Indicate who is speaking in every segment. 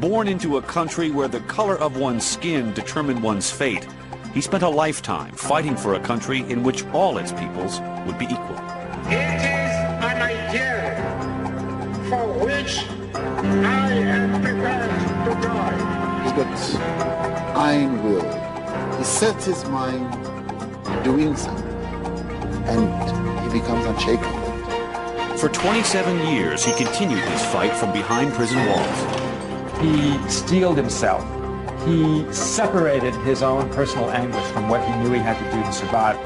Speaker 1: Born into a country where the color of one's skin determined one's fate, he spent a lifetime fighting for a country in which all its peoples would be equal.
Speaker 2: It is an ideal for which I am prepared to die.
Speaker 3: He's got iron will. He sets his mind doing something, and he becomes unshakable.
Speaker 1: For 27 years, he continued his fight from behind prison walls.
Speaker 4: He steeled himself. He separated his own personal anguish from what he knew he had to do to survive.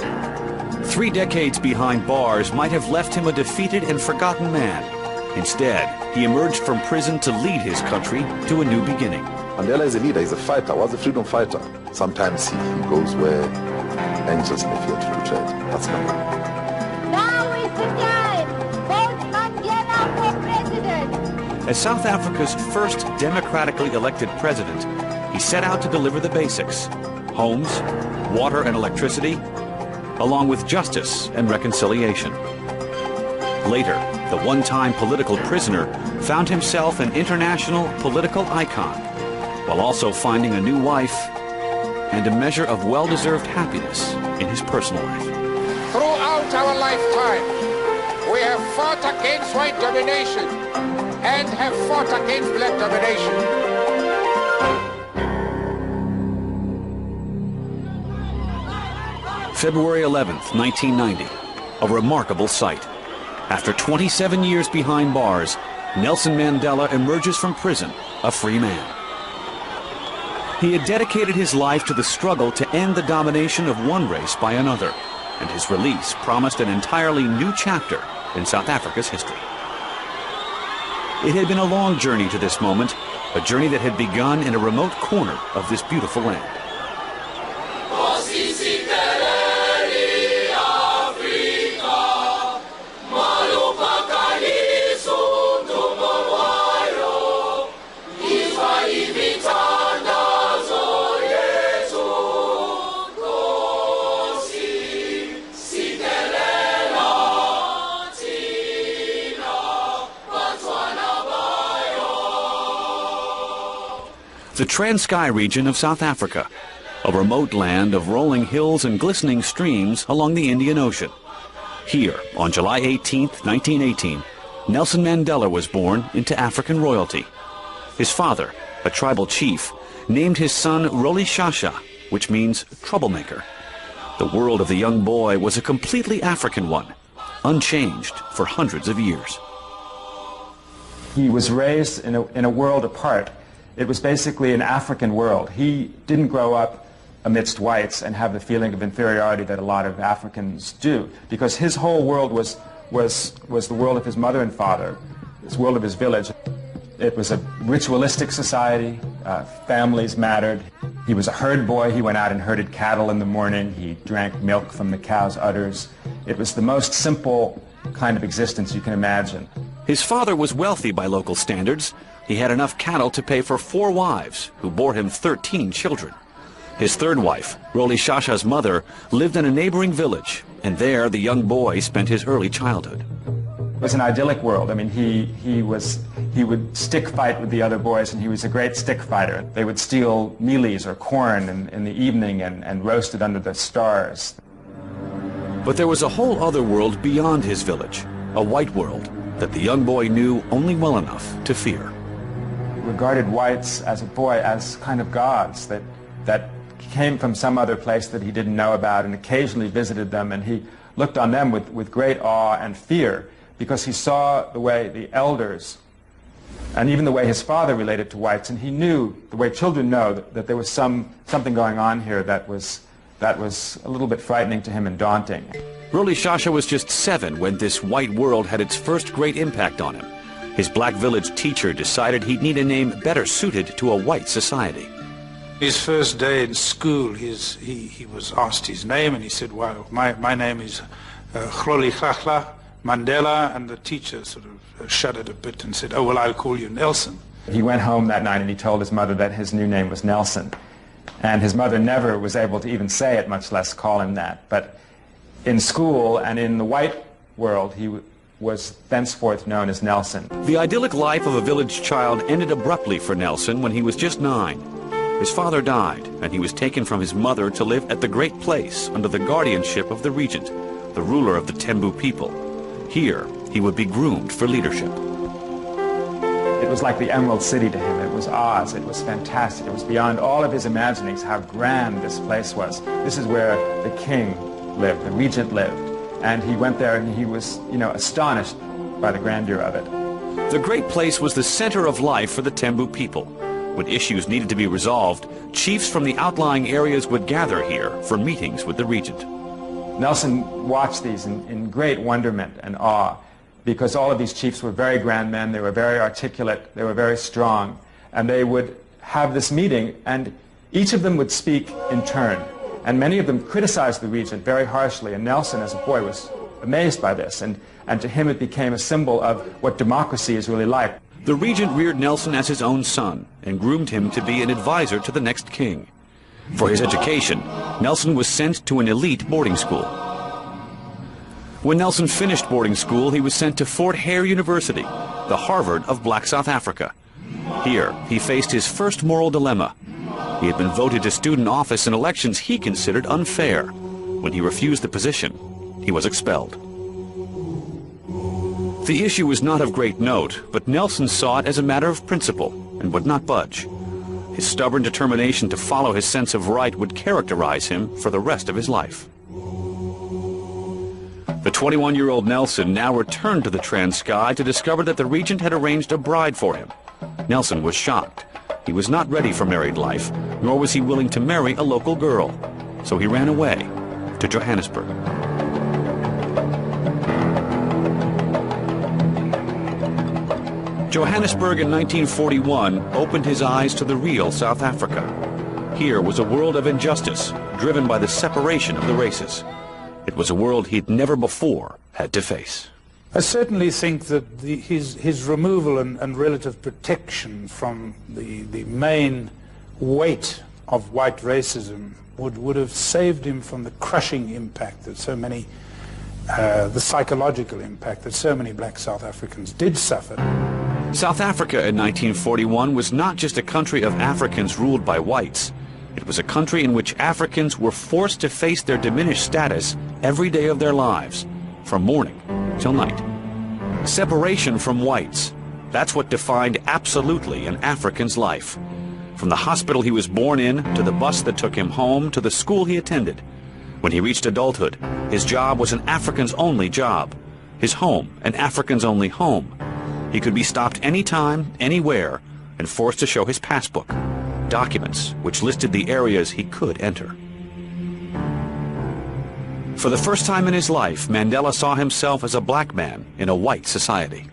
Speaker 1: 3 decades behind bars might have left him a defeated and forgotten man. Instead, he emerged from prison to lead his country to a new beginning.
Speaker 5: Mandela is a leader, he's a fighter, was a freedom fighter. Sometimes he goes where angels may fear to tread. That's Mandela.
Speaker 6: Now is the time. Vote Mandela for president.
Speaker 1: As South Africa's first democratically elected president, he set out to deliver the basics: homes, water and electricity, along with justice and reconciliation. Later, the one-time political prisoner found himself an international political icon, while also finding a new wife and a measure of well-deserved happiness in his personal life.
Speaker 2: Throughout our lifetime, we have fought against white domination and have fought against black domination.
Speaker 1: February 11th, 1990, a remarkable sight. After 27 years behind bars, Nelson Mandela emerges from prison a free man. He had dedicated his life to the struggle to end the domination of one race by another, and his release promised an entirely new chapter in South Africa's history. It had been a long journey to this moment, a journey that had begun in a remote corner of this beautiful land. The Transkei region of South Africa, a remote land of rolling hills and glistening streams along the Indian Ocean. Here, on July 18, 1918, Nelson Mandela was born into African royalty. His father, a tribal chief, named his son Roli Shasha, which means troublemaker. The world of the young boy was a completely African one, unchanged for hundreds of years.
Speaker 4: He was raised in a world apart. It was basically an African world. He didn't grow up amidst whites and have the feeling of inferiority that a lot of Africans do, because his whole world was the world of his mother and father, this world of his village. It was a ritualistic society. Families mattered. He was a herd boy. He went out and herded cattle in the morning. He drank milk from the cow's udders. It was the most simple kind of existence you can imagine.
Speaker 1: His father was wealthy by local standards. He had enough cattle to pay for 4 wives, who bore him 13 children. His third wife, Roli Shasha's mother, lived in a neighboring village, and there the young boy spent his early childhood.
Speaker 4: It was an idyllic world. I mean, he would stick fight with the other boys, and he was a great stick fighter. They would steal mealies or corn in the evening and roast it under the stars.
Speaker 1: But there was a whole other world beyond his village, a white world that the young boy knew only well enough to fear.
Speaker 4: He regarded whites as a boy as kind of gods that came from some other place that he didn't know about, and occasionally visited them, and he looked on them with great awe and fear, because he saw the way the elders and even the way his father related to whites, and he knew, the way children know, that there was something going on here that was a little bit frightening to him and daunting.
Speaker 1: Roli Shasha was just 7 when this white world had its first great impact on him. His black village teacher decided he'd need a name better suited to a white society.
Speaker 7: His first day in school, he was asked his name, and he said, well, my name is Roli Shasha Mandela, and the teacher sort of shuddered a bit and said, oh, well, I'll call you Nelson.
Speaker 4: He went home that night and he told his mother that his new name was Nelson. And his mother never was able to even say it, much less call him that. But in school and in the white world, was thenceforth known as Nelson.
Speaker 1: The idyllic life of a village child ended abruptly for Nelson when he was just 9. His father died, and he was taken from his mother to live at the Great Place under the guardianship of the regent, the ruler of the Tembu people. Here, he would be groomed for leadership.
Speaker 4: It was like the Emerald City to him. It was Oz. It was fantastic. It was beyond all of his imaginings how grand this place was. This is where the king lived, the regent lived. And he went there and he was, astonished by the grandeur of it.
Speaker 1: The Great Place was the center of life for the Tembu people. When issues needed to be resolved, chiefs from the outlying areas would gather here for meetings with the regent.
Speaker 4: Nelson watched these in great wonderment and awe, because all of these chiefs were very grand men, they were very articulate, they were very strong, and they would have this meeting, and each of them would speak in turn. And many of them criticized the regent very harshly, and Nelson, as a boy, was amazed by this, and to him it became a symbol of what democracy is really like.
Speaker 1: The regent reared Nelson as his own son and groomed him to be an advisor to the next king. For his education, Nelson was sent to an elite boarding school. When Nelson finished boarding school, he was sent to Fort Hare University, the Harvard of Black South Africa. Here, he faced his first moral dilemma. He had been voted to student office in elections he considered unfair. When he refused the position, he was expelled. The issue was not of great note, but Nelson saw it as a matter of principle and would not budge. His stubborn determination to follow his sense of right would characterize him for the rest of his life. The 21-year-old Nelson now returned to the Transkei to discover that the regent had arranged a bride for him. Nelson was shocked. He was not ready for married life, nor was he willing to marry a local girl. So he ran away to Johannesburg. Johannesburg in 1941 opened his eyes to the real South Africa. Here was a world of injustice, driven by the separation of the races. It was a world he'd never before had to face.
Speaker 7: I certainly think that his removal and relative protection from the main weight of white racism would have saved him from the crushing impact that so many, the psychological impact that so many black South Africans did suffer.
Speaker 1: South Africa in 1941 was not just a country of Africans ruled by whites. It was a country in which Africans were forced to face their diminished status every day of their lives, from morning till night. Separation from whites, that's what defined absolutely an African's life. From the hospital he was born in, to the bus that took him home, to the school he attended. When he reached adulthood, his job was an African's only job. His home, an African's only home. He could be stopped anytime, anywhere, and forced to show his passbook, documents which listed the areas he could enter. For the first time in his life, Mandela saw himself as a black man in a white society.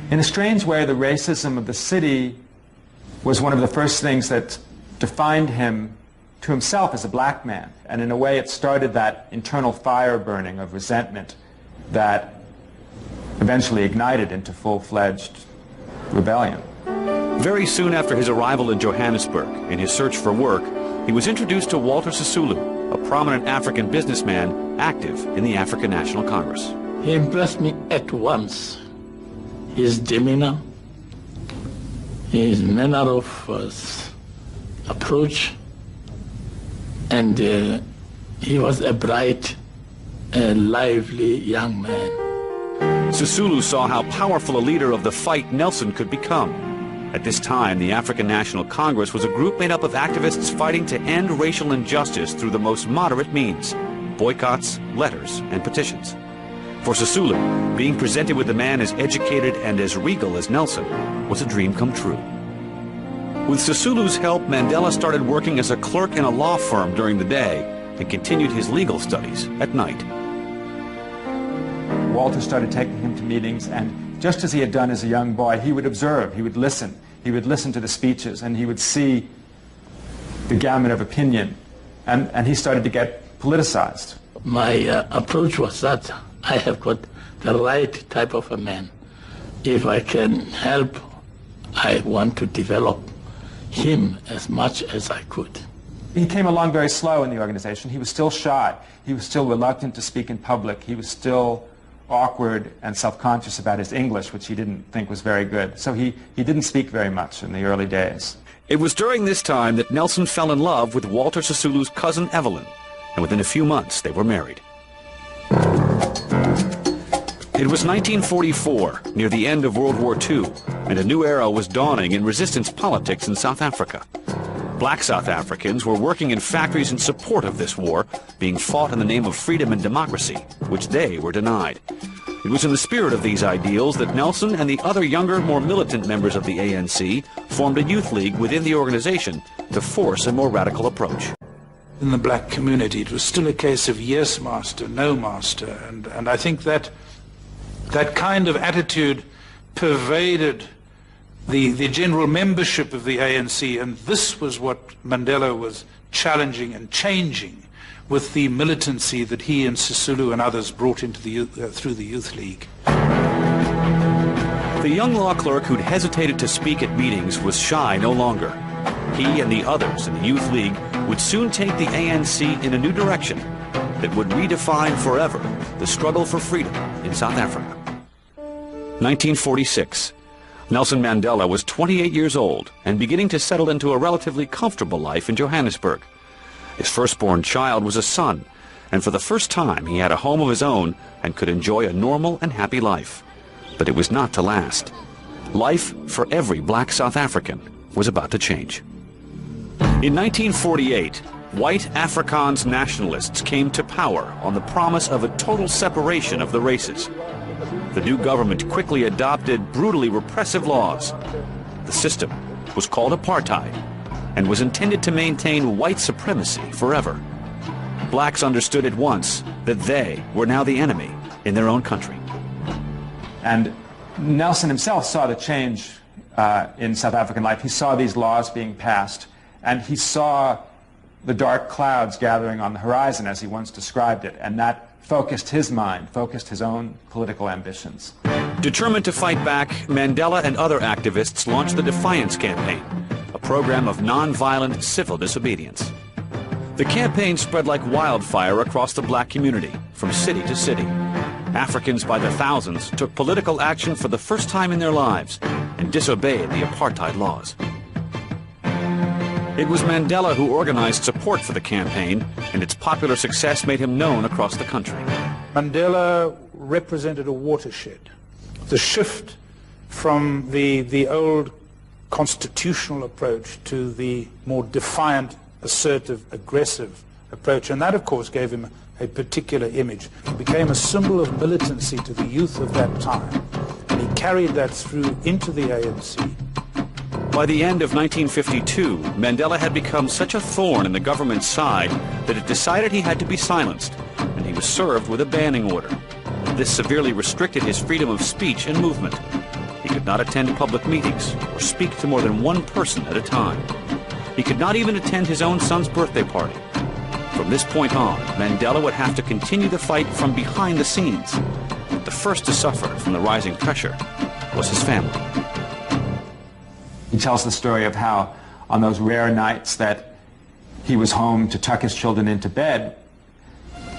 Speaker 4: In a strange way, the racism of the city was one of the first things that defined him to himself as a black man. And in a way, it started that internal fire burning of resentment that eventually ignited into full-fledged rebellion.
Speaker 1: Very soon after his arrival in Johannesburg, in his search for work, he was introduced to Walter Sisulu, a prominent African businessman active in the African National Congress.
Speaker 8: He impressed me at once. His demeanor, his manner of approach, and he was a bright, lively young man.
Speaker 1: Sisulu saw how powerful a leader of the fight Nelson could become. At this time, the African National Congress was a group made up of activists fighting to end racial injustice through the most moderate means: boycotts, letters, and petitions. For Sisulu, being presented with a man as educated and as regal as Nelson was a dream come true. With Sisulu's help, Mandela started working as a clerk in a law firm during the day and continued his legal studies at night.
Speaker 4: Walter started taking him to meetings, and just as he had done as a young boy, he would observe, he would listen to the speeches, and he would see the gamut of opinion, and he started to get politicized.
Speaker 8: My approach was that I have got the right type of a man. If I can help, I want to develop him as much as I could.
Speaker 4: He came along very slow in the organization. He was still shy. He was still reluctant to speak in public. He was still awkward and self-conscious about his English, which he didn't think was very good. So he didn't speak very much in the early days.
Speaker 1: It was during this time that Nelson fell in love with Walter Sisulu's cousin Evelyn, and within a few months they were married. It was 1944, near the end of World War II, and a new era was dawning in resistance politics in South Africa. Black South Africans were working in factories in support of this war, being fought in the name of freedom and democracy, which they were denied. It was in the spirit of these ideals that Nelson and the other younger, more militant members of the ANC formed a youth league within the organization to force a more radical approach.
Speaker 7: In the black community, it was still a case of yes, master, no, master, and I think that kind of attitude pervaded the general membership of the ANC, and this was what Mandela was challenging and changing with the militancy that he and Sisulu and others brought into the through the Youth League.
Speaker 1: The young law clerk who'd hesitated to speak at meetings was shy no longer. He and the others in the Youth League would soon take the ANC in a new direction that would redefine forever the struggle for freedom in South Africa. 1946. Nelson Mandela was 28 years old and beginning to settle into a relatively comfortable life in Johannesburg. His firstborn child was a son, and for the first time he had a home of his own and could enjoy a normal and happy life. But it was not to last. Life for every black South African was about to change. In 1948, white Afrikaans nationalists came to power on the promise of a total separation of the races. The new government quickly adopted brutally repressive laws. The system was called apartheid and was intended to maintain white supremacy forever. Blacks understood at once that they were now the enemy in their own country.
Speaker 4: And Nelson himself saw the change in South African life. He saw these laws being passed, and he saw the dark clouds gathering on the horizon, as he once described it, and that focused his mind, focused his own political ambitions.
Speaker 1: Determined to fight back, Mandela and other activists launched the Defiance Campaign, a program of non-violent civil disobedience. The campaign spread like wildfire across the black community, from city to city. Africans by the thousands took political action for the first time in their lives and disobeyed the apartheid laws. It was Mandela who organized support for the campaign, and its popular success made him known across the country.
Speaker 7: Mandela represented a watershed. The shift from the old constitutional approach to the more defiant, assertive, aggressive approach, and that of course gave him a particular image. He became a symbol of militancy to the youth of that time, and he carried that through into the ANC.
Speaker 1: By the end of 1952, Mandela had become such a thorn in the government's side that it decided he had to be silenced, and he was served with a banning order. This severely restricted his freedom of speech and movement. He could not attend public meetings or speak to more than one person at a time. He could not even attend his own son's birthday party. From this point on, Mandela would have to continue the fight from behind the scenes. But the first to suffer from the rising pressure was his family.
Speaker 4: He tells the story of how on those rare nights that he was home to tuck his children into bed,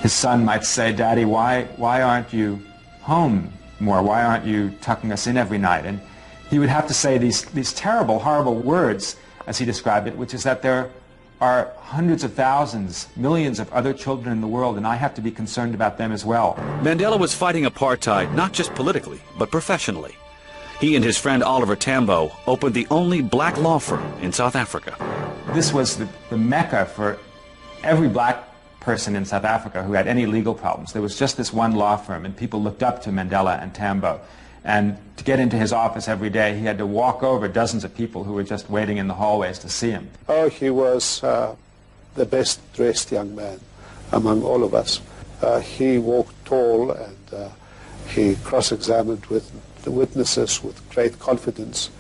Speaker 4: his son might say, "Daddy, why aren't you home more? Why aren't you tucking us in every night?" And he would have to say these terrible, horrible words, as he described it, which is that there are hundreds of thousands, millions of other children in the world, and I have to be concerned about them as well.
Speaker 1: Mandela was fighting apartheid not just politically, but professionally. He and his friend Oliver Tambo opened the only black law firm in South Africa.
Speaker 4: This was the mecca for every black person in South Africa who had any legal problems. There was just this one law firm, and people looked up to Mandela and Tambo. And to get into his office every day, he had to walk over dozens of people who were just waiting in the hallways to see him.
Speaker 9: Oh, he was the best-dressed young man among all of us. He walked tall, and he cross-examined with the witnesses with great confidence.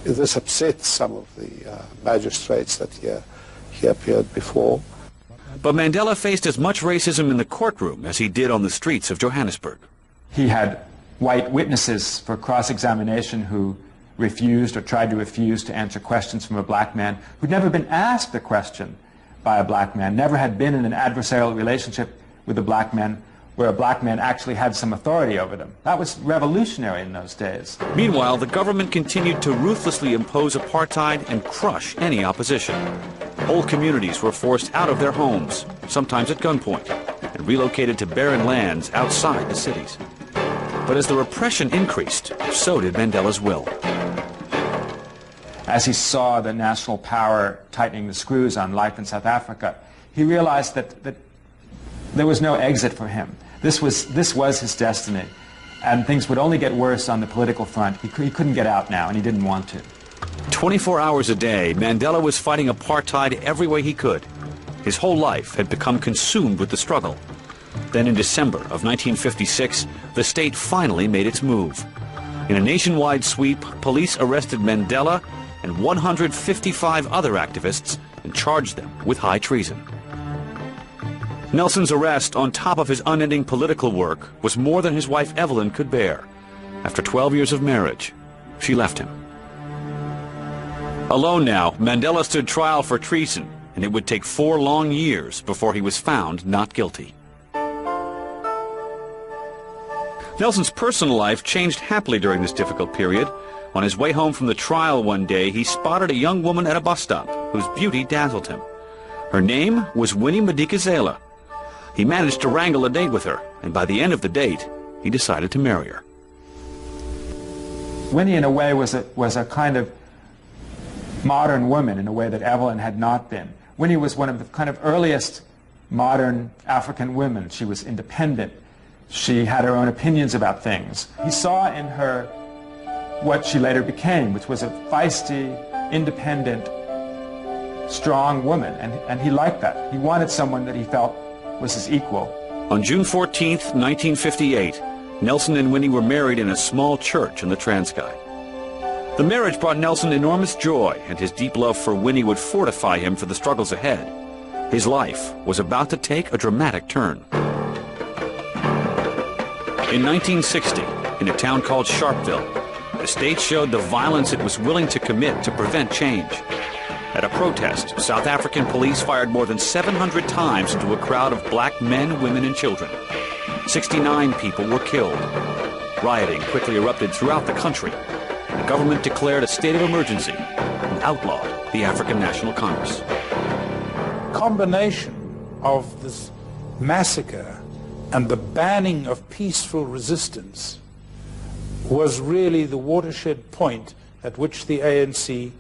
Speaker 9: This upset some of the magistrates that he appeared before.
Speaker 1: But Mandela faced as much racism in the courtroom as he did on the streets of Johannesburg.
Speaker 4: He had white witnesses for cross-examination who refused or tried to refuse to answer questions from a black man who'd never been asked a question by a black man, never had been in an adversarial relationship with a black man, where a black man actually had some authority over them. That was revolutionary in those days.
Speaker 1: Meanwhile, the government continued to ruthlessly impose apartheid and crush any opposition. Whole communities were forced out of their homes, sometimes at gunpoint, and relocated to barren lands outside the cities. But as the repression increased, so did Mandela's will.
Speaker 4: As he saw the national power tightening the screws on life in South Africa, he realized that there was no exit for him. This was his destiny, and things would only get worse on the political front. He couldn't get out now, and he didn't want to.
Speaker 1: 24 hours a day, Mandela was fighting apartheid every way he could. His whole life had become consumed with the struggle. Then in December of 1956, the state finally made its move. In a nationwide sweep, police arrested Mandela and 155 other activists and charged them with high treason. Nelson's arrest, on top of his unending political work, was more than his wife Evelyn could bear. After 12 years of marriage, she left him. Alone now, Mandela stood trial for treason, and it would take 4 long years before he was found not guilty. Nelson's personal life changed happily during this difficult period. On his way home from the trial one day, he spotted a young woman at a bus stop whose beauty dazzled him. Her name was Winnie Madikizela. He managed to wrangle a date with her, and by the end of the date, he decided to marry her.
Speaker 4: Winnie, in a way, was a kind of modern woman in a way that Evelyn had not been. Winnie was one of the kind of earliest modern African women. She was independent. She had her own opinions about things. He saw in her what she later became, which was a feisty, independent, strong woman, and he liked that. He wanted someone that he felt was his equal.
Speaker 1: On June 14th, 1958, Nelson and Winnie were married in a small church in the Transkei. The marriage brought Nelson enormous joy, and his deep love for Winnie would fortify him for the struggles ahead. His life was about to take a dramatic turn. In 1960, in a town called Sharpeville, the state showed the violence it was willing to commit to prevent change. At a protest, South African police fired more than 700 times into a crowd of black men, women, and children. 69 people were killed. Rioting quickly erupted throughout the country. The government declared a state of emergency and outlawed the African National Congress.
Speaker 7: Combination of this massacre and the banning of peaceful resistance was really the watershed point at which the ANC,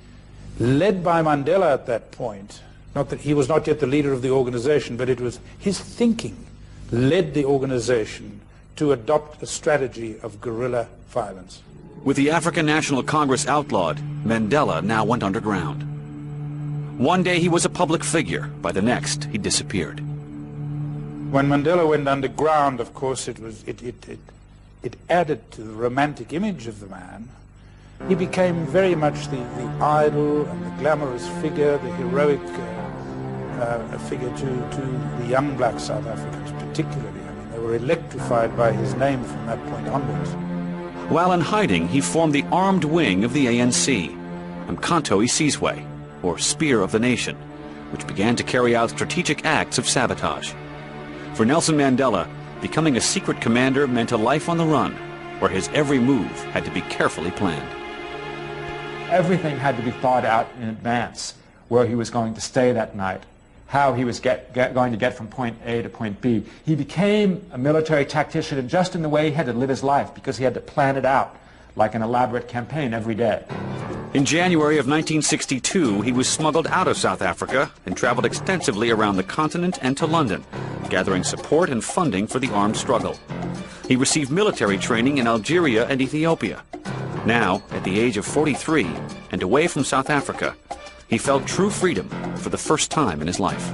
Speaker 7: led by Mandela at that point, not that he was not yet the leader of the organization, but it was his thinking led the organization to adopt a strategy of guerrilla violence.
Speaker 1: With the African National Congress outlawed, Mandela now went underground. One day he was a public figure, by the next he disappeared.
Speaker 7: When Mandela went underground, of course, it added to the romantic image of the man. He became very much the idol and the glamorous figure, the heroic figure to the young black South Africans particularly. I mean, they were electrified by his name from that point onwards.
Speaker 1: While in hiding, he formed the armed wing of the ANC, Mkhonto iSizwe, or Spear of the Nation, which began to carry out strategic acts of sabotage. For Nelson Mandela, becoming a secret commander meant a life on the run, where his every move had to be carefully planned.
Speaker 4: Everything had to be thought out in advance, where he was going to stay that night, how he was going to get from point A to point B. He became a military tactician just in the way he had to live his life, because he had to plan it out like an elaborate campaign every day.
Speaker 1: In January of 1962, he was smuggled out of South Africa and traveled extensively around the continent and to London, gathering support and funding for the armed struggle. He received military training in Algeria and Ethiopia. Now, at the age of 43 and away from South Africa, he felt true freedom for the first time in his life.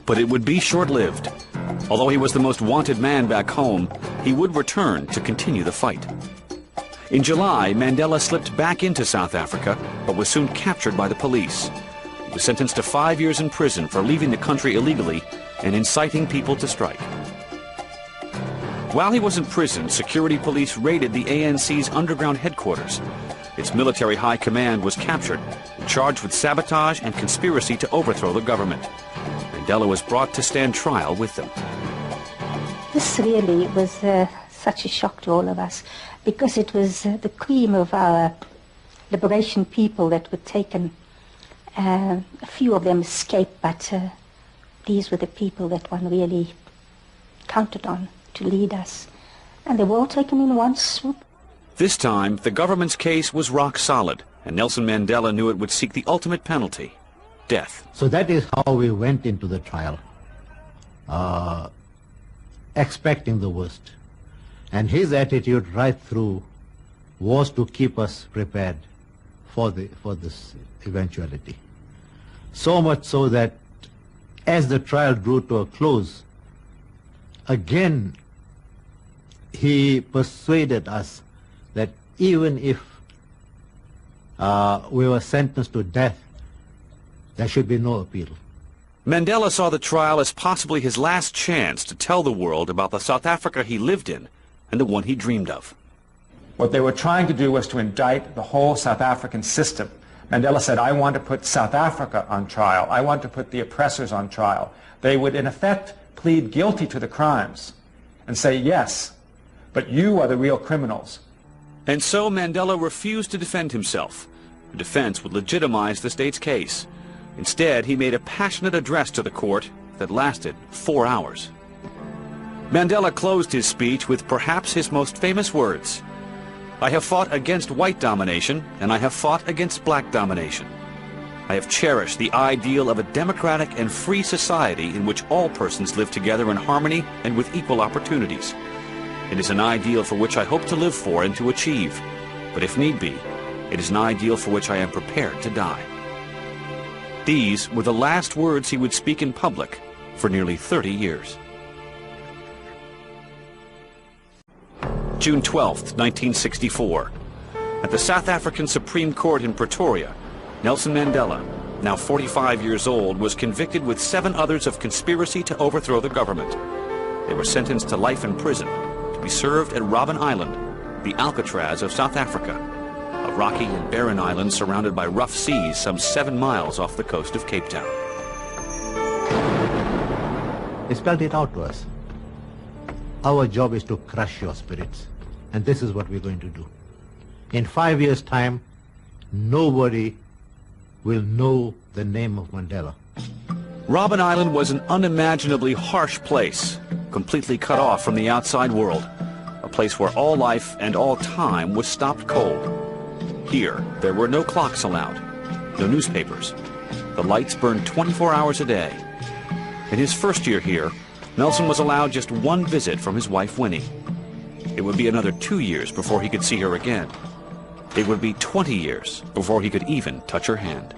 Speaker 1: But it would be short-lived. Although he was the most wanted man back home, he would return to continue the fight. In July, Mandela slipped back into South Africa, but was soon captured by the police. He was sentenced to 5 years in prison for leaving the country illegally and inciting people to strike. While he was in prison, security police raided the ANC's underground headquarters. Its military high command was captured and charged with sabotage and conspiracy to overthrow the government. Mandela was brought to stand trial with them.
Speaker 10: This really was such a shock to all of us, because it was the cream of our liberation people that were taken. A few of them escaped, but these were the people that one really counted on to lead us. And they were all taken in one swoop.
Speaker 1: This time, the government's case was rock solid, and Nelson Mandela knew it would seek the ultimate penalty, death.
Speaker 11: So that is how we went into the trial, expecting the worst. And his attitude right through was to keep us prepared for this eventuality. So much so that as the trial drew to a close, again he persuaded us that even if we were sentenced to death, there should be no appeal.
Speaker 1: Mandela saw the trial as possibly his last chance to tell the world about the South Africa he lived in and the one he dreamed of.
Speaker 4: What they were trying to do was to indict the whole South African system. Mandela said, I want to put South Africa on trial. I want to put the oppressors on trial. They would, in effect, plead guilty to the crimes and say, yes, but you are the real criminals.
Speaker 1: And so Mandela refused to defend himself. The defense would legitimize the state's case. Instead, he made a passionate address to the court that lasted 4 hours. Mandela closed his speech with perhaps his most famous words: I have fought against white domination, and I have fought against black domination. I have cherished the ideal of a democratic and free society in which all persons live together in harmony and with equal opportunities. It is an ideal for which I hope to live for and to achieve, but if need be, it is an ideal for which I am prepared to die. These were the last words he would speak in public for nearly 30 years. June 12, 1964. At the South African Supreme Court in Pretoria, Nelson Mandela, now 45 years old, was convicted with 7 others of conspiracy to overthrow the government. They were sentenced to life in prison, to be served at Robben Island, the Alcatraz of South Africa, a rocky and barren island surrounded by rough seas some 7 miles off the coast of Cape Town.
Speaker 11: They spelled it out to us. Our job is to crush your spirits, and this is what we're going to do. In 5 years' time, nobody will know the name of Mandela.
Speaker 1: Robben Island was an unimaginably harsh place, completely cut off from the outside world, a place where all life and all time was stopped cold. Here, there were no clocks allowed, no newspapers. The lights burned 24 hours a day. In his first year here, Nelson was allowed just 1 visit from his wife, Winnie. It would be another 2 years before he could see her again. It would be 20 years before he could even touch her hand.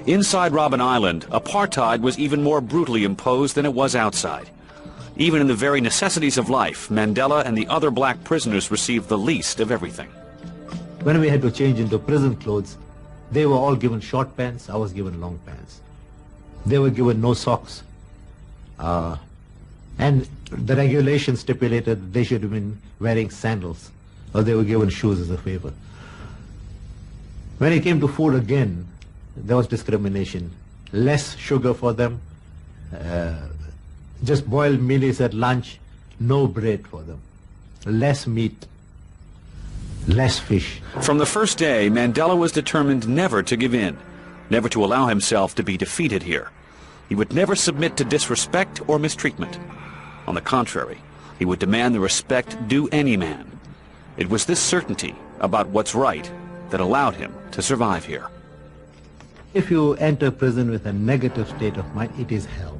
Speaker 1: Inside Robben Island, apartheid was even more brutally imposed than it was outside. Even in the very necessities of life, Mandela and the other black prisoners received the least of everything.
Speaker 11: When we had to change into prison clothes, they were all given short pants, I was given long pants. They were given no socks. And the regulation stipulated they should have been wearing sandals, or they were given shoes as a favor. When it came to food again, there was discrimination. Less sugar for them, just boiled mealies at lunch, no bread for them. Less meat, less fish.
Speaker 1: From the first day, Mandela was determined never to give in, never to allow himself to be defeated here. He would never submit to disrespect or mistreatment. On the contrary, he would demand the respect due any man. It was this certainty about what's right that allowed him to survive here.
Speaker 11: If you enter prison with a negative state of mind, it is hell.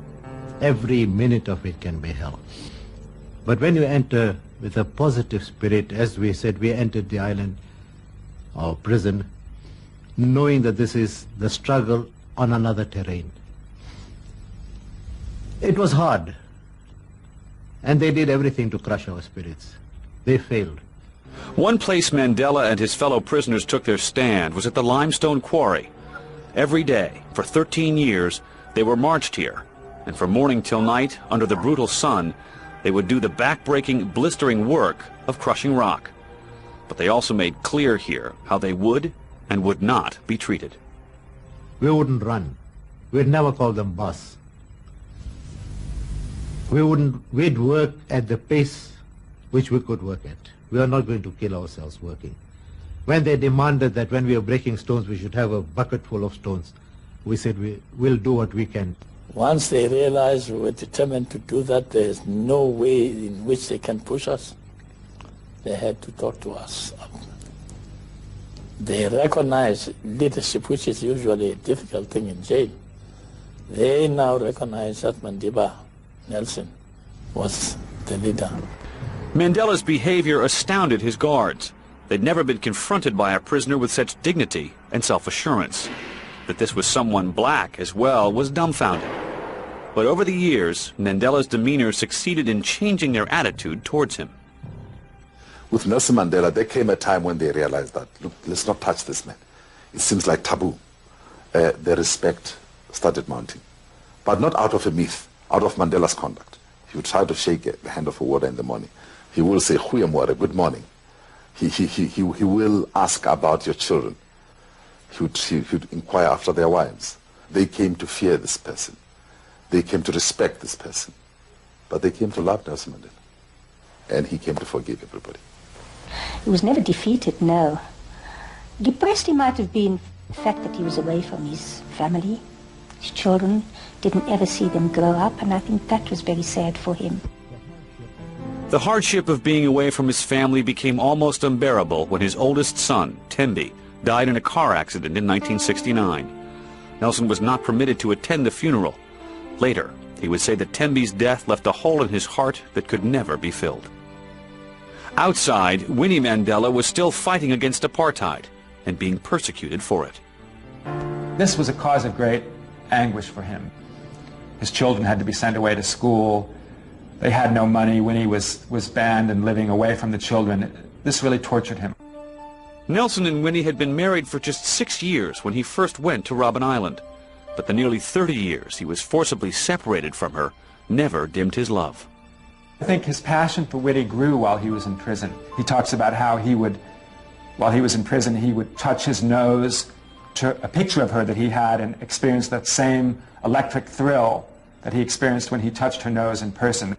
Speaker 11: Every minute of it can be hell. But when you enter with a positive spirit, as we said, we entered the island or prison, knowing that this is the struggle on another terrain. It was hard, and they did everything to crush our spirits. They failed.
Speaker 1: One place Mandela and his fellow prisoners took their stand was at the limestone quarry. Every day, for 13 years, they were marched here, and from morning till night, under the brutal sun, they would do the back-breaking, blistering work of crushing rock. But they also made clear here how they would and would not be treated.
Speaker 11: We wouldn't run. We'd never call them boss. we'd work at the pace which we could work at. We are not going to kill ourselves working. When they demanded that when we are breaking stones, we should have a bucket full of stones, we said we'll do what we can.
Speaker 8: Once they realized we were determined to do that, there's no way in which they can push us. They had to talk to us. They recognize leadership, which is usually a difficult thing in jail. They now recognize that Madiba Nelson was the leader.
Speaker 1: Mandela's behavior astounded his guards. They'd never been confronted by a prisoner with such dignity and self-assurance. That this was someone black as well was dumbfounding. But over the years, Mandela's demeanor succeeded in changing their attitude towards him.
Speaker 5: With Nelson Mandela, there came a time when they realized that, look, let's not touch this man. It seems like taboo. The respect started mounting. But not out of a myth, out of Mandela's conduct. He would try to shake the hand of a warder in the morning. He will say, "Goeiemorgen, good morning." He will ask about your children. He would inquire after their wives. They came to fear this person. They came to respect this person. But they came to love Nelson Mandela. And he came to forgive everybody.
Speaker 10: He was never defeated, no. Depressed he might have been the fact that he was away from his family, his children, didn't ever see them grow up, and I think that was very sad for him.
Speaker 1: The hardship of being away from his family became almost unbearable when his oldest son, Thembi, died in a car accident in 1969. Nelson was not permitted to attend the funeral. Later, he would say that Thembi's death left a hole in his heart that could never be filled. Outside, Winnie Mandela was still fighting against apartheid and being persecuted for it.
Speaker 4: This was a cause of great anguish for him. His children had to be sent away to school. They had no money. Winnie was banned and living away from the children. This really tortured him.
Speaker 1: Nelson and Winnie had been married for just 6 years when he first went to Robben Island. But the nearly 30 years he was forcibly separated from her never dimmed his love.
Speaker 4: I think his passion for Winnie grew while he was in prison. He talks about how he would, while he was in prison, he would touch his nose to a picture of her that he had and experience that same electric thrill that he experienced when he touched her nose in person.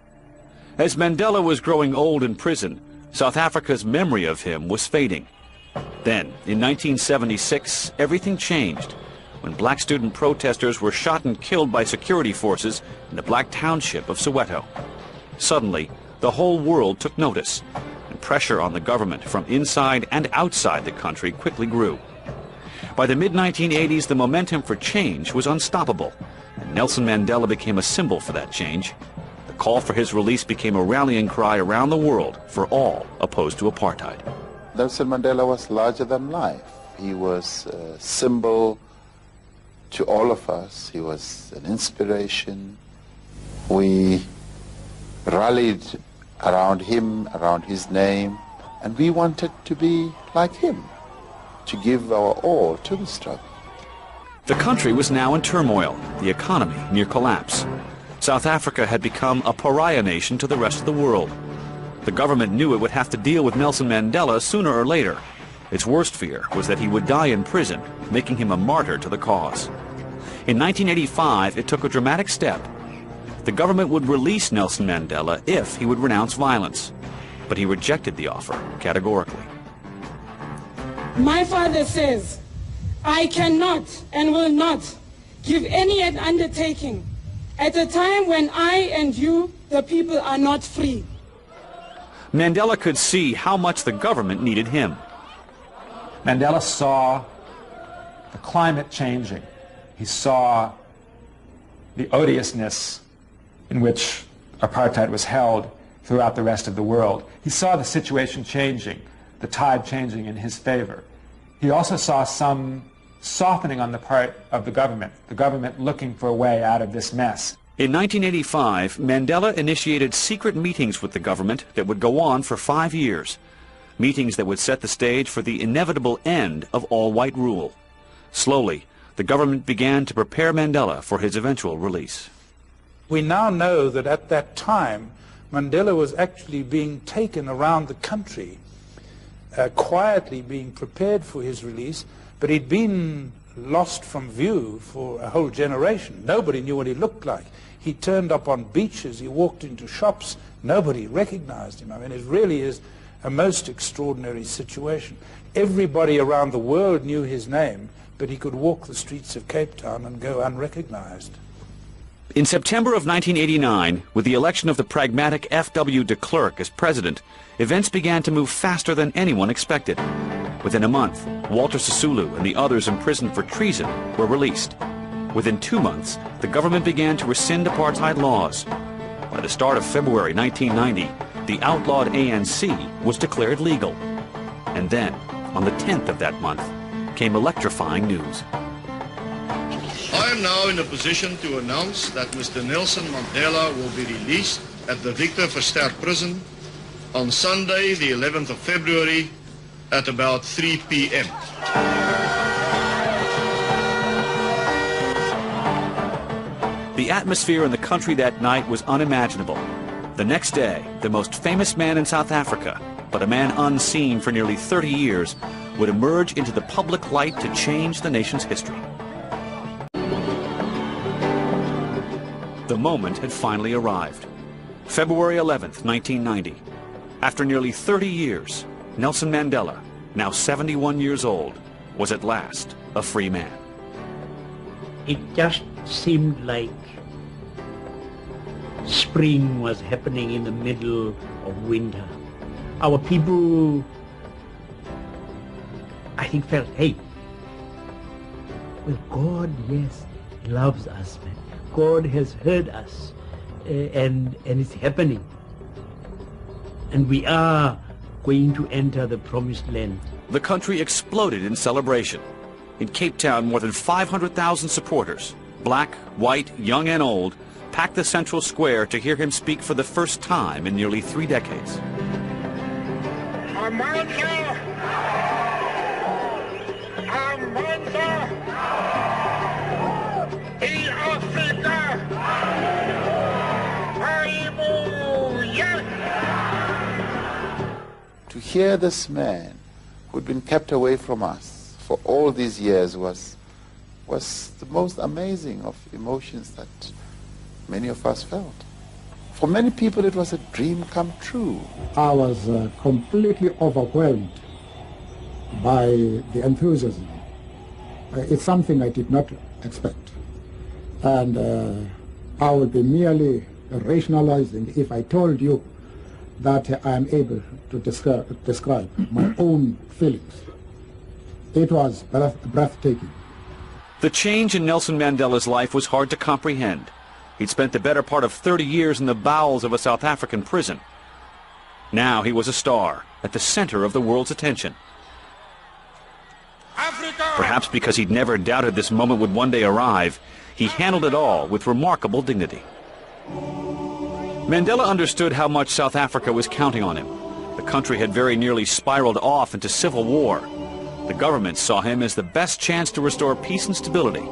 Speaker 1: As Mandela was growing old in prison, South Africa's memory of him was fading. Then, in 1976, everything changed when black student protesters were shot and killed by security forces in the black township of Soweto. Suddenly, the whole world took notice, and pressure on the government from inside and outside the country quickly grew. By the mid-1980s, the momentum for change was unstoppable, and Nelson Mandela became a symbol for that change. The call for his release became a rallying cry around the world for all opposed to apartheid.
Speaker 3: Nelson Mandela was larger than life. He was a symbol to all of us. He was an inspiration. We rallied around him, around his name, and we wanted to be like him, to give our all to the struggle.
Speaker 1: The country was now in turmoil, the economy near collapse. South Africa had become a pariah nation to the rest of the world. The government knew it would have to deal with Nelson Mandela sooner or later. Its worst fear was that he would die in prison, making him a martyr to the cause. In 1985, it took a dramatic step. The government would release Nelson Mandela if he would renounce violence, but he rejected the offer categorically.
Speaker 12: My father says, I cannot and will not give any undertaking at a time when I and you, the people, are not free.
Speaker 1: Mandela could see how much the government needed him.
Speaker 4: Mandela saw the climate changing. He saw the odiousness in which apartheid was held throughout the rest of the world. He saw the situation changing, the tide changing in his favor. He also saw some softening on the part of the government looking for a way out of this mess.
Speaker 1: In 1985, Mandela initiated secret meetings with the government that would go on for 5 years. Meetings that would set the stage for the inevitable end of all-white rule. Slowly, the government began to prepare Mandela for his eventual release.
Speaker 7: We now know that at that time, Mandela was actually being taken around the country, quietly being prepared for his release, but he'd been lost from view for a whole generation. Nobody knew what he looked like. He turned up on beaches, he walked into shops, nobody recognized him. I mean, it really is a most extraordinary situation. Everybody around the world knew his name, but he could walk the streets of Cape Town and go unrecognized.
Speaker 1: In September of 1989, with the election of the pragmatic F.W. de Klerk as president, events began to move faster than anyone expected. Within a month, Walter Sisulu and the others imprisoned for treason were released. Within 2 months, the government began to rescind apartheid laws. By the start of February 1990, the outlawed ANC was declared legal. And then, on the 10th of that month, came electrifying news.
Speaker 13: I am now in a position to announce that Mr. Nelson Mandela will be released at the Victor Verster prison on Sunday, the 11th of February, at about 3 p.m.
Speaker 1: The atmosphere in the country that night was unimaginable. The next day, the most famous man in South Africa, but a man unseen for nearly 30 years, would emerge into the public light to change the nation's history. The moment had finally arrived. February 11th, 1990. After nearly 30 years, Nelson Mandela, now 71 years old, was at last a free man.
Speaker 14: It just seemed like spring was happening in the middle of winter. Our people, I think, felt, hey, well, God, yes, loves us, man. God has heard us, and it's happening. And we are going to enter the promised land.
Speaker 1: The country exploded in celebration. In Cape Town, more than 500,000 supporters, black, white, young and old, packed the central square to hear him speak for the first time in nearly 3 decades.
Speaker 2: Amandla! In Africa! Hallelujah!
Speaker 3: To hear this man who'd been kept away from us for all these years was the most amazing of emotions that many of us felt. For many people, it was a dream come true.
Speaker 15: I was completely overwhelmed by the enthusiasm. It's something I did not expect. And I would be merely rationalizing if I told you that I am able to describe my own feelings. It was breathtaking.
Speaker 1: The change in Nelson Mandela's life was hard to comprehend. He'd spent the better part of 30 years in the bowels of a South African prison. Now he was a star, at the center of the world's attention.
Speaker 2: Africa!
Speaker 1: Perhaps because he'd never doubted this moment would one day arrive, he handled it all with remarkable dignity. Mandela understood how much South Africa was counting on him. The country had very nearly spiraled off into civil war. The government saw him as the best chance to restore peace and stability.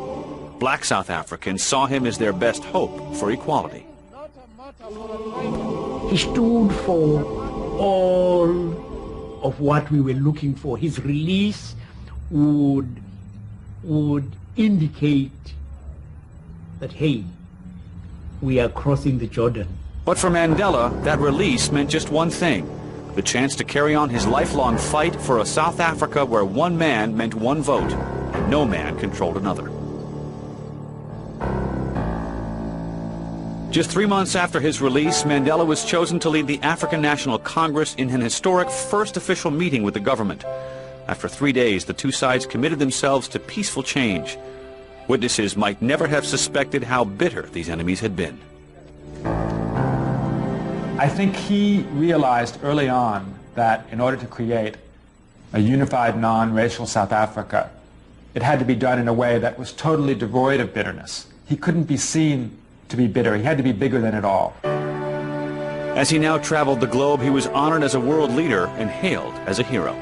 Speaker 1: Black South Africans saw him as their best hope for equality.
Speaker 14: He stood for all of what we were looking for. His release would indicate that, hey, we are crossing the Jordan.
Speaker 1: But for Mandela, that release meant just one thing: the chance to carry on his lifelong fight for a South Africa where one man meant one vote and no man controlled another. Just 3 months after his release, Mandela was chosen to lead the African National Congress in an historic first official meeting with the government. After 3 days, the two sides committed themselves to peaceful change. Witnesses might never have suspected how bitter these enemies had been.
Speaker 4: I think he realized early on that in order to create a unified, non-racial South Africa, it had to be done in a way that was totally devoid of bitterness. He couldn't be seen to be bitter. He had to be bigger than it all.
Speaker 1: As he now traveled the globe, he was honored as a world leader and hailed as a hero.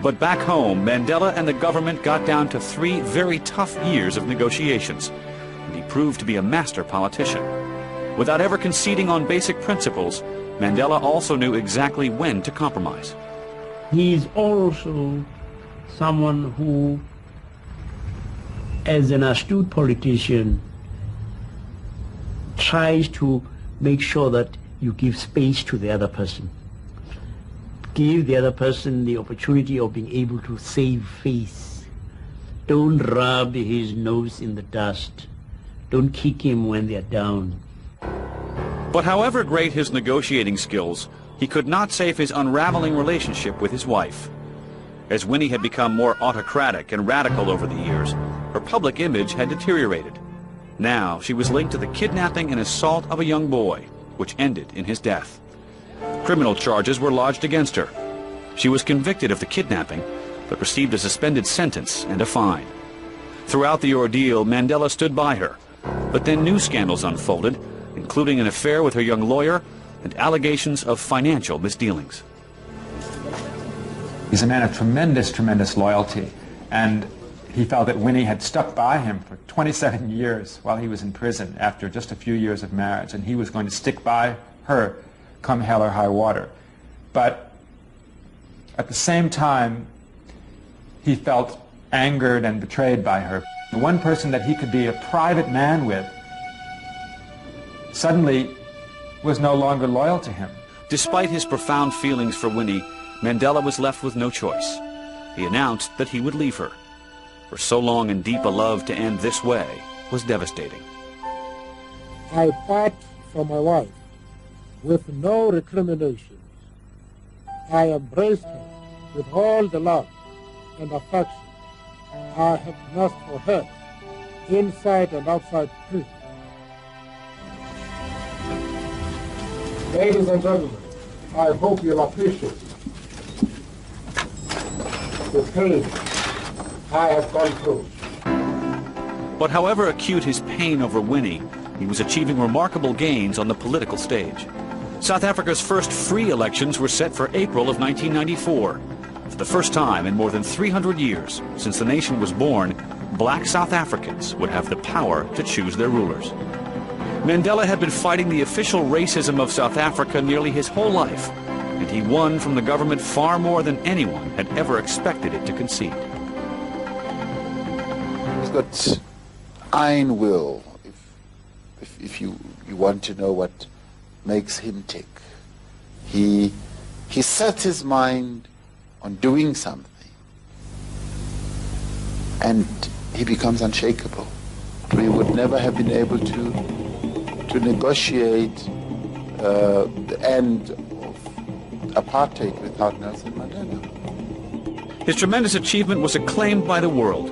Speaker 1: But back home, Mandela and the government got down to 3 very tough years of negotiations, and he proved to be a master politician. Without ever conceding on basic principles, Mandela also knew exactly when to compromise.
Speaker 14: He is also someone who, as an astute politician, tries to make sure that you give space to the other person. Give the other person the opportunity of being able to save face. Don't rub his nose in the dust. Don't kick him when they're down.
Speaker 1: But however great his negotiating skills, he could not save his unraveling relationship with his wife. As Winnie had become more autocratic and radical over the years, her public image had deteriorated. Now she was linked to the kidnapping and assault of a young boy, which ended in his death. Criminal charges were lodged against her. She was convicted of the kidnapping, but received a suspended sentence and a fine. Throughout the ordeal, Mandela stood by her, but then new scandals unfolded, including an affair with her young lawyer and allegations of financial misdealings.
Speaker 4: He's a man of tremendous, tremendous loyalty, and he felt that Winnie had stuck by him for 27 years while he was in prison after just a few years of marriage, and he was going to stick by her come hell or high water. But at the same time, he felt angered and betrayed by her. The one person that he could be a private man with suddenly was no longer loyal to him.
Speaker 1: Despite his profound feelings for Winnie, Mandela was left with no choice. He announced that he would leave her. For so long and deep a love to end this way was devastating.
Speaker 15: I part from my wife with no recriminations. I embraced her with all the love and affection I have nursed for her, inside and outside prison. Ladies and gentlemen, I hope you'll appreciate the pain I have gone through.
Speaker 1: But however acute his pain over Winnie, he was achieving remarkable gains on the political stage. South Africa's first free elections were set for April of 1994. For the first time in more than 300 years since the nation was born, black South Africans would have the power to choose their rulers. Mandela had been fighting the official racism of South Africa nearly his whole life, and he won from the government far more than anyone had ever expected it to concede.
Speaker 3: He's got iron will, if you want to know what makes him tick. He sets his mind on doing something, and he becomes unshakable. We would never have been able to negotiate the end of apartheid without Nelson Mandela.
Speaker 1: His tremendous achievement was acclaimed by the world.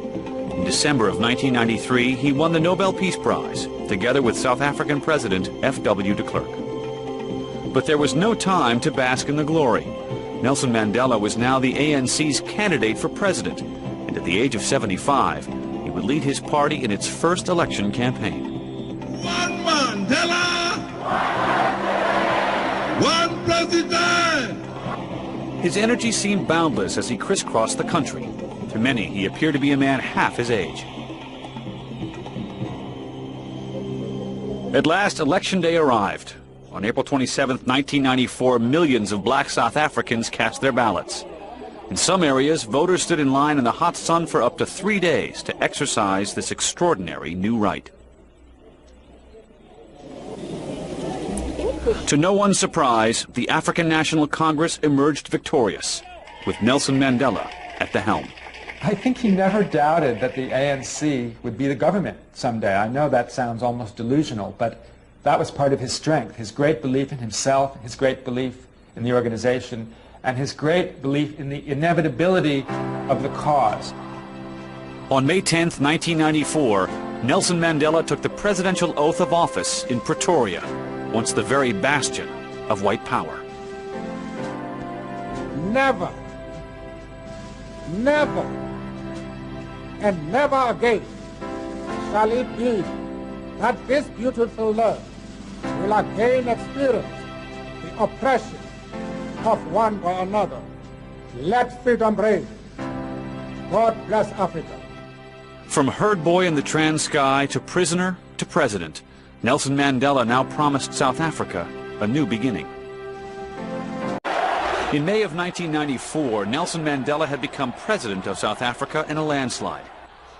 Speaker 1: In December of 1993, he won the Nobel Peace Prize, together with South African President F.W. de Klerk. But there was no time to bask in the glory. Nelson Mandela was now the ANC's candidate for president, and at the age of 75, he would lead his party in its first election campaign.
Speaker 16: One Mandela! One president!
Speaker 1: His energy seemed boundless as he crisscrossed the country. To many, he appeared to be a man half his age. At last, Election Day arrived. On April 27, 1994, millions of black South Africans cast their ballots. In some areas, voters stood in line in the hot sun for up to 3 days to exercise this extraordinary new right. To no one's surprise, the African National Congress emerged victorious, with Nelson Mandela at the helm.
Speaker 4: I think he never doubted that the ANC would be the government someday. I know that sounds almost delusional, but that was part of his strength, his great belief in himself, his great belief in the organization, and his great belief in the inevitability of the cause.
Speaker 1: On May 10, 1994, Nelson Mandela took the presidential oath of office in Pretoria, once the very bastion of white power.
Speaker 15: Never, never, and never again shall it be that this beautiful land will again experience the oppression of one by another. Let freedom reign. God bless Africa.
Speaker 1: From herd boy in the Transkei to prisoner to president, Nelson Mandela now promised South Africa a new beginning. In May of 1994, Nelson Mandela had become president of South Africa in a landslide.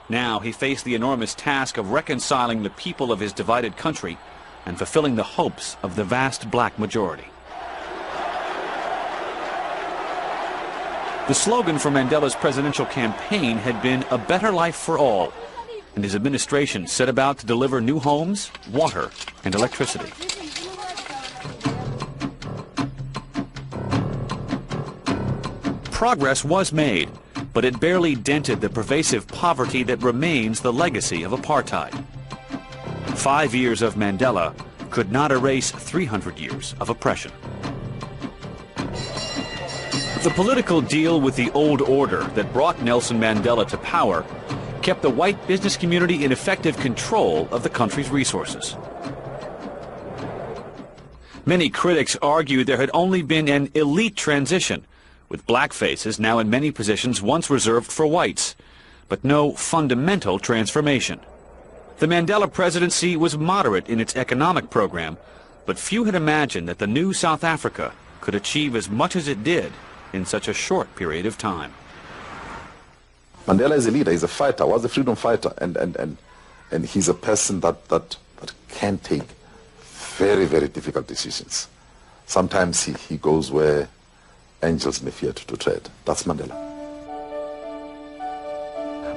Speaker 1: Now he faced the enormous task of reconciling the people of his divided country and fulfilling the hopes of the vast black majority. The slogan for Mandela's presidential campaign had been "A better life for all," and his administration set about to deliver new homes, water, and electricity. Progress was made, but it barely dented the pervasive poverty that remains the legacy of apartheid. 5 years of Mandela could not erase 300 years of oppression. The political deal with the old order that brought Nelson Mandela to power kept the white business community in effective control of the country's resources. Many critics argued there had only been an elite transition, with black faces now in many positions once reserved for whites, but no fundamental transformation. The Mandela presidency was moderate in its economic program, but few had imagined that the new South Africa could achieve as much as it did in such a short period of time.
Speaker 5: Mandela is a leader, he's a fighter, was a freedom fighter, and he's a person that can take very, very difficult decisions. Sometimes he goes where angels may fear to tread. That's Mandela.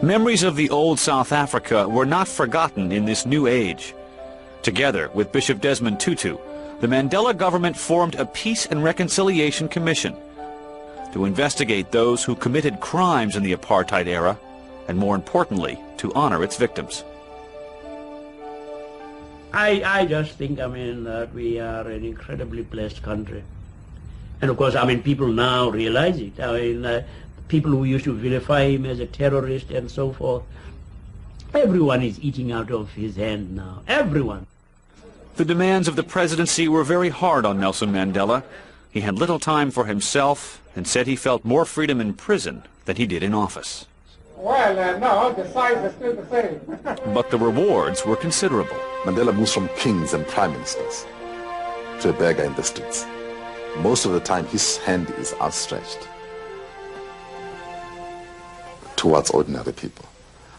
Speaker 1: Memories of the old South Africa were not forgotten in this new age. Together with Bishop Desmond Tutu, the Mandela government formed a Peace and Reconciliation Commission to investigate those who committed crimes in the apartheid era, and more importantly, to honor its victims.
Speaker 14: I just think, that we are an incredibly blessed country. And of course, people now realize it. People who used to vilify him as a terrorist and so forth, everyone is eating out of his hand now. Everyone.
Speaker 1: The demands of the presidency were very hard on Nelson Mandela. He had little time for himself and said he felt more freedom in prison than he did in office.
Speaker 2: Well, no, the size is still the same.
Speaker 1: But the rewards were considerable.
Speaker 5: Mandela moves from kings and prime ministers to a beggar in the streets. Most of the time, his hand is outstretched towards ordinary people,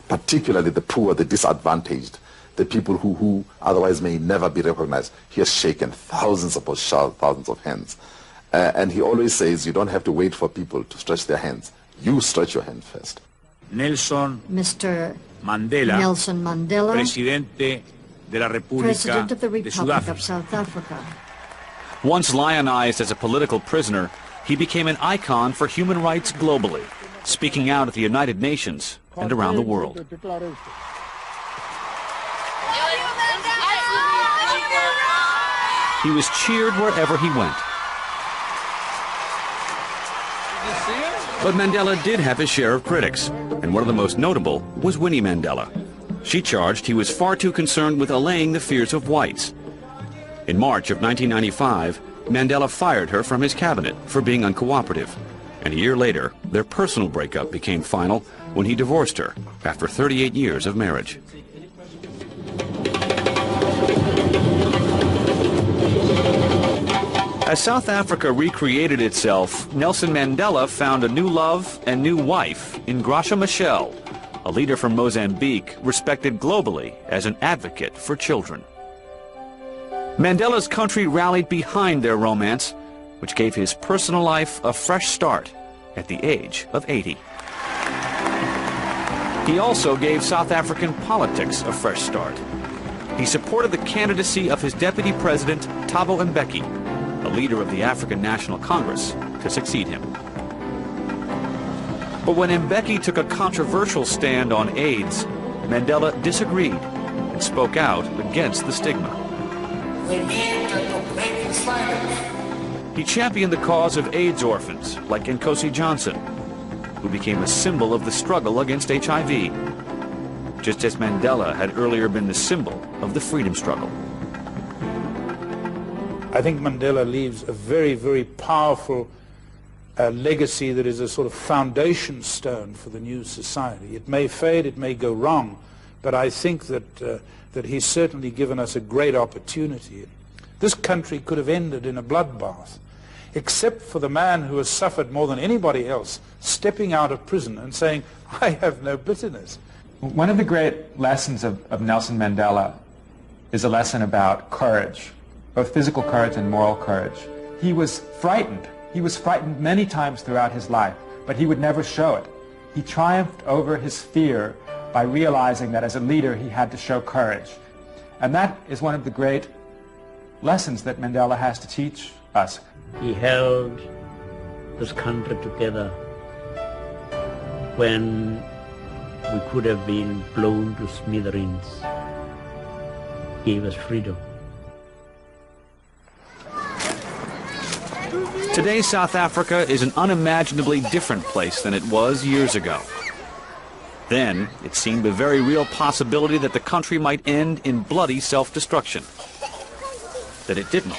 Speaker 5: particularly the poor, the disadvantaged, the people who otherwise may never be recognized. He has shaken thousands of hands. And he always says, you don't have to wait for people to stretch their hands. You stretch your hand first.
Speaker 17: Mr. Nelson Mandela, President of the Republic of South Africa.
Speaker 1: Once lionized as a political prisoner, he became an icon for human rights globally, speaking out at the United Nations and around the world. He was cheered wherever he went. But Mandela did have his share of critics, and one of the most notable was Winnie Mandela. She charged he was far too concerned with allaying the fears of whites. In March of 1995, Mandela fired her from his cabinet for being uncooperative, and a year later, their personal breakup became final when he divorced her after 38 years of marriage. As South Africa recreated itself, Nelson Mandela found a new love and new wife in Graça Machel, a leader from Mozambique respected globally as an advocate for children. Mandela's country rallied behind their romance, which gave his personal life a fresh start at the age of 80. He also gave South African politics a fresh start. He supported the candidacy of his deputy president, Thabo Mbeki, a leader of the African National Congress, to succeed him. But when Mbeki took a controversial stand on AIDS, Mandela disagreed and spoke out against the stigma.
Speaker 2: We need to break silence.
Speaker 1: He championed the cause of AIDS orphans, like Nkosi Johnson, who became a symbol of the struggle against HIV, just as Mandela had earlier been the symbol of the freedom struggle.
Speaker 7: I think Mandela leaves a very, very powerful legacy that is a sort of foundation stone for the new society. It may fade, it may go wrong, but I think that he's certainly given us a great opportunity. This country could have ended in a bloodbath, except for the man who has suffered more than anybody else, stepping out of prison and saying, I have no bitterness.
Speaker 4: One of the great lessons of Nelson Mandela is a lesson about courage, both physical courage and moral courage. He was frightened. He was frightened many times throughout his life, but he would never show it. He triumphed over his fear by realizing that as a leader he had to show courage. And that is one of the great lessons that Mandela has to teach us.
Speaker 14: He held this country together when we could have been blown to smithereens. He gave us freedom.
Speaker 1: Today's South Africa is an unimaginably different place than it was years ago. Then, it seemed a very real possibility that the country might end in bloody self-destruction. That it didn't.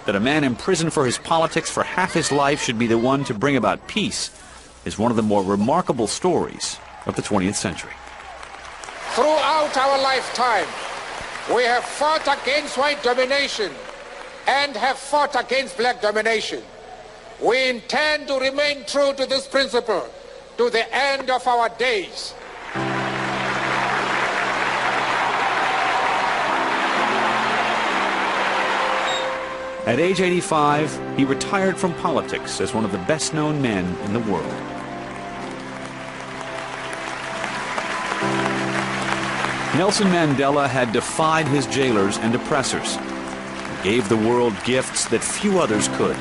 Speaker 1: That a man imprisoned for his politics for half his life should be the one to bring about peace is one of the more remarkable stories of the 20th century.
Speaker 2: Throughout our lifetime, we have fought against white domination and have fought against black domination. We intend to remain true to this principle to the end of our days.
Speaker 1: At age 85, he retired from politics as one of the best-known men in the world. Nelson Mandela had defied his jailers and oppressors. He gave the world gifts that few others could.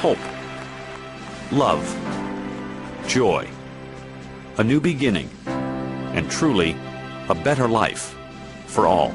Speaker 1: Hope, love, joy, a new beginning, and truly a better life for all.